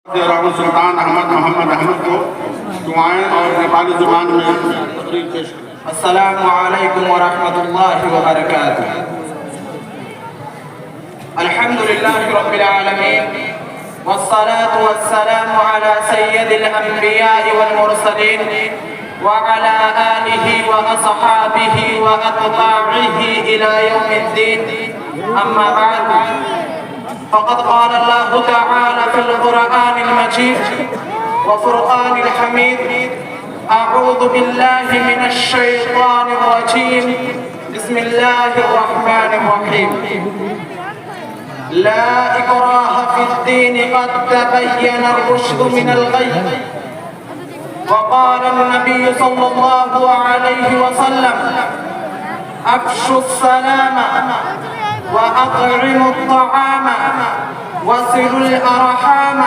राहुल सुल्तान अहमद मोहम्मद अहमद को दुआएं और नेपाली जुबान में पेश करें। अस्सलामु अलैकुम व रहमतुल्लाहि व बरकातुहू। अल्हम्दुलिल्लाहि रब्बिल आलमीन वस्सलातु वस्सलामु अला सय्यदिल अंबिया'i वल मुरसलीन व अला आलिहि व अस्हाबिहि व अत्बाइहि इला यौमिद्दीन। अम्मा बाद फ़क़द क़ाल अल्लाहु तआला फ़िल क़ुरआनिल मजीद व फ़ुरक़ानिल हमीद। अऊज़ु बिल्लाहि मिनश शैतानिर रजीम। बिस्मिल्लाहिर रहमानिर रहीम। ला इक्राह फिद्दीन क़द तबय्यनर रुश्दु मिनल ग़य। वक़ाल नबी सल्लल्लाहु अलैहि वसल्लम अफ़शुस सलाम व अत्इमुत तआम वसिलुल अरहाम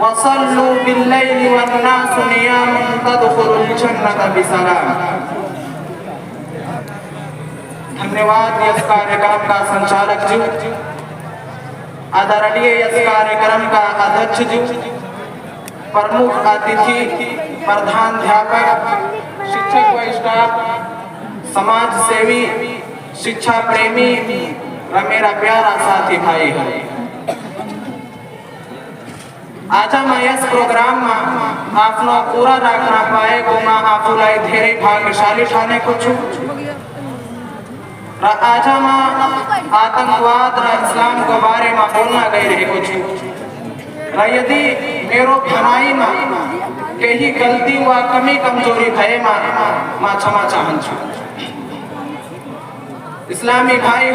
वसल्लू बिल्लैलि वन्नासु नियामुन तदखुलुल जन्नता बिसलाम। धन्यवाद इस कार्यक्रम का संचालक जी, आदरणीय इस कार्यक्रम का अध्यक्ष जी, प्रमुख अतिथि, प्रधानाध्यापक, शिक्षक व स्टाफ, समाज सेवी, शिक्षा प्रेमी व मेरा प्यारा साथी भाई है। आज मैं इस प्रोग्राम में आपनो पूरा रखना पाए को मैं आपलाई धेरे भाग्यशाली ठाने को छु। आज मैं आतंकवाद व इस्लाम के बारे में बोलना गई रहे को छु। यदि मेरो भनाई में कहीं गलती व कमी कमजोरी भय मैं क्षमा चाहन छु। इस्लामी भाई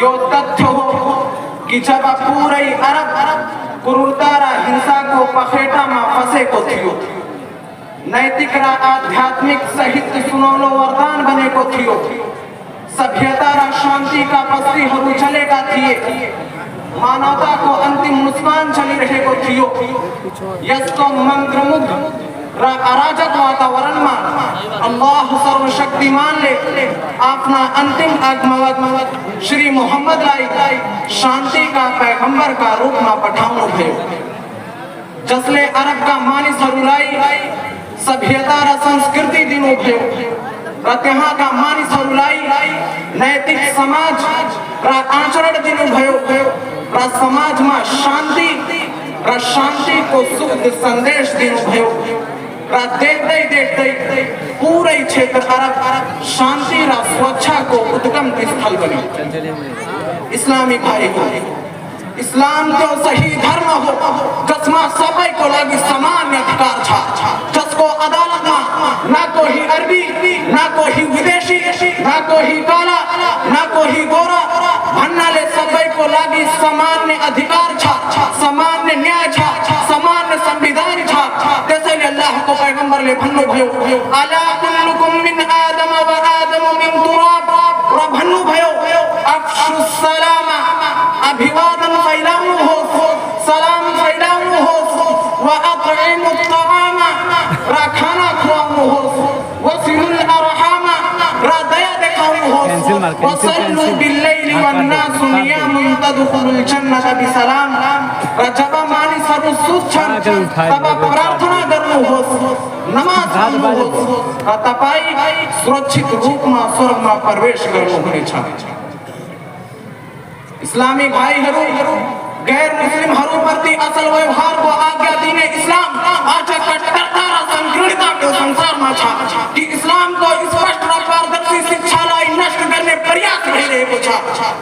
यो तथ्य हो कि जब पूरे अरब क्रूरता रा हिंसा को पखेटा में फंसे को थियो, नैतिक रा आध्यात्मिक साहित्य सुनौलो वरदान बने को थियो, सभ्यता रा शांति का बस्ती हरू चलेगा थिए, मानवता को अंतिम मुस्कान चली रहे को थियो। यस्तो मंत्रमुग्ध अराजक वातावरण में अल्लाह सर्वशक्तिमान ले अपना अंतिम आगमन श्री मोहम्मद लाई शांति का पैगंबर का रूप में पठाऊं भयो। जसले अरब का मानी सरुलाई सभ्यता रा संस्कृति दिनो भयो, रत्याहा का मानी सरुलाई नैतिक समाज रा आचरण दिनो भयो। रा समाज में शांति को सुख संदेश दिनो भयो। देखते पूरे क्षेत्र अरब शांति रा स्वच्छा को उद्गम स्थल बनी। इस्लामी भाई को इस्लाम तो सही धर्म हो जसमा सबै को लगी समान अधिकार छा, जसको अदालत में ना कोई अरबी, ना कोई विदेशी, ना कोई काला, ना कोई गोरा, भन्नाले सबै को लगी समान अधिकार छा, समान न्याय छा, समान संविधान छा। त्यसैले अल्लाह को पैगंबर ले भन्नु भयो अला कुल्लुकुम मिन आदम व आदम मिन तुराब। र भन्नु भयो अफ़शुस सलाम, अभिवादन फैलाउनु हो, सलाम फैलाउनु हो, व अत्इमुत तआम, र खाना खुवाउनु हो, वसिलुल अरहाम, र दया देखाउनु हो, वसल्लू बिल्लैलि वन्नासु नियामुन तदखुलुल जन्नता बिसलाम। र जब मानिस हरू सुत्छन् तब प्रार्थना गर्नु हो, नमाज पढ्नु हो, र तपाई सुरक्षित रूप में स्वर्ग में प्रवेश गर्नु हुनेछ। इस्लामी भाईहरू गैर मुस्लिम हरू प्रति असल व्यवहार को आज्ञा दिने इस्लाम आज कट्टरता र संकीर्णता को संसार में छ कि इस्लाम को स्पष्ट र पारदर्शी शिक्षालाई नष्ट गर्ने प्रयास भइरहेको छ।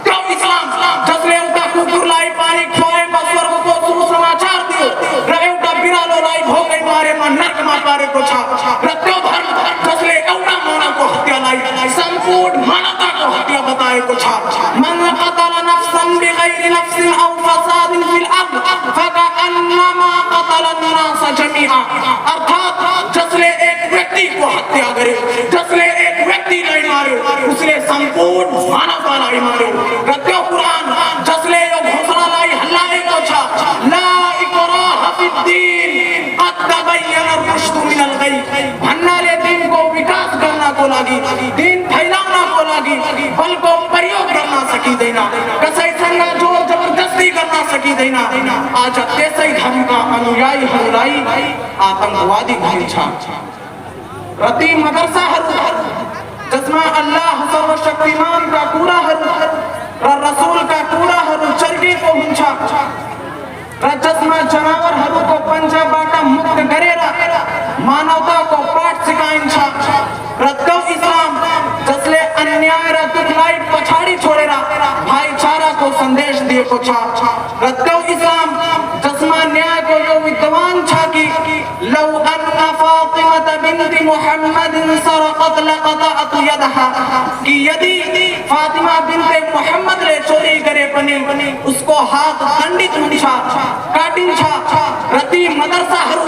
त्यो इस्लाम जसले एउटा कुकुरलाई पानी खुवाएमा स्वर्गको सुसमाचार दियो र एउटा बिरालोलाई भोकै मारेमा नर्कमा पारेको छ, र त्यो धर्म जसले एउटा मानवको हत्यालाई सम्पूर्ण मानवताको हत्या बताएको छ। मन कतल नफ्सन बिगैर नफ्सिन औ फसादिन फिल अर्द फकअन्नमा कतल अन्नास जमीआ। अर्थात जसले एक व्यक्ति को हत्या करे, जसले एक व्यक्तिलाई मार्यो, उसले सम्पूर्ण मानवतालाई मार्यो। र त्यो कुरान जसले यो घोषणालाई हल्लाएको छ ला इक्राह फिद्दीन क़द तबय्यनर रुश्दु मिनल ग़य, भन्नाले दिनको विकास गर्नको लागि, दिन फैलाउनको लागि बलको प्रयोग गर्न सकिँदैन, कसैसँग जोर जबरजस्ती गर्न सकिँदैन। की देना आज तेसई धर्म का अनुयायी हरुलाई आतंकवादी भइछा रति मदरसा हरु जसमा अल्लाह सर्वशक्तिमान का पूरा हरु र रसूल का पूरा हरु चर्गे को हुन्छा र जसमा जनावर हरु को पंजाबाट मुक्त गरेर मानवता को पाठ सिकाइन्छ र त्यो इस्लाम जसले अन्याय र दुखलाई पछाडी छोडेर भाइचारा को संदेश दिएको छ र त्यो इस्लाम जसमा न्यायको यो विद्वान छ कि लौ अन्ना फातिमा बिन्ती मुहम्मदिन सरकत लक़तअत यदहा कि यदि फातिमा बिन्ते मुहम्मदले चोरी गरे पनि उसको हात खण्डित हुन्छ काटिन्छ र ती मदरसाहरू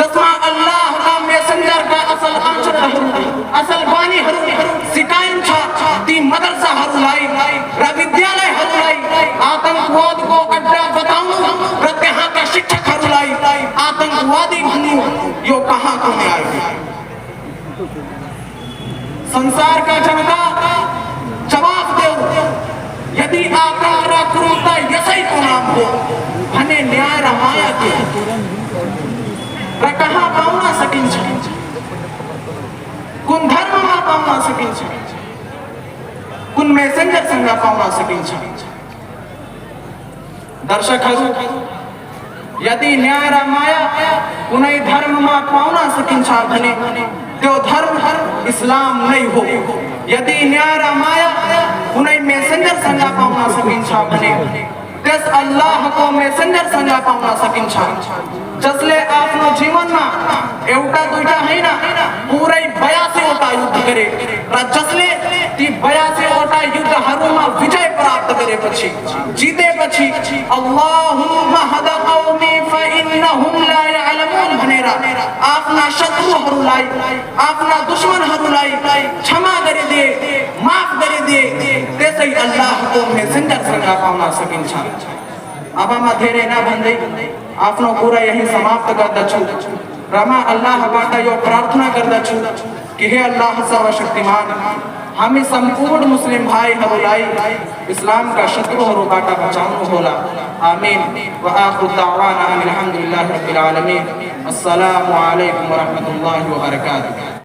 जसमा अल्लाहका मेसेन्जरका असल आचरणहरू असल बानीहरू सिकाइन्छ ती मदरसाहरूलाई र विद्यालयहरूलाई आतंकवादको अड्डा बताउनु र त्यहाँका शिक्षकहरूलाई आतंकवादी भन्नु यो कहाँको न्याय हो संसारका जनता जवाफ देऊ यदि आतंक र क्रूरता यसैको नाम हो भने न्याय र माया के र कहाँ पाउन सकिन्छ कुन धर्ममा पाउन सकिन्छ कुन मेसेन्जरसँग पाउन सकिन्छ दर्शकहरू यदि न्याय र माया कुनै धर्ममा पाउन सकिन्छ भने त्यो धर्म इस्लाम नै हो यदि न्याय र माया कुनै मेसेन्जरसँग पाउन सकिन्छ भने त्यस अल्लाहको मेसेन्जरसँग पाउन सकिन्छ जसले आफ्नो जीवनमा एउटा दुईटा हैन पुरै 82 वटा युद्ध गरे र जसले ती 82 वटा युद्धहरूमा विजय प्राप्त गरेपछि जितेपछि अल्लाहुम्मा हदा कौमी फइन्नहुम ला यअलमून भनेर आफ्ना शत्रुहरूलाई आफ्ना दुश्मनहरूलाई क्षमा गरिदिए माफ गरिदिए त्यसै अल्लाहको मेसेन्जरसँग पाउन सकिन्छ अब म धेरै नभन्दै आफ्नो कुरा यही समाप्त गर्दछु र म अल्लाहबाट यो प्रार्थना गर्दछु कि हे अल्लाह सर्वशक्तिमान हामी सम्पूर्ण मुस्लिम भाइहरूलाई इस्लामका शत्रुहरूबाट बचाउनु होला आमीन व आखिर दावाना अनिल हम्दुलिल्लाहि रब्बिल आलमीन अस्सलामु अलैकुम व रहमतुल्लाहि व बरकातुहू।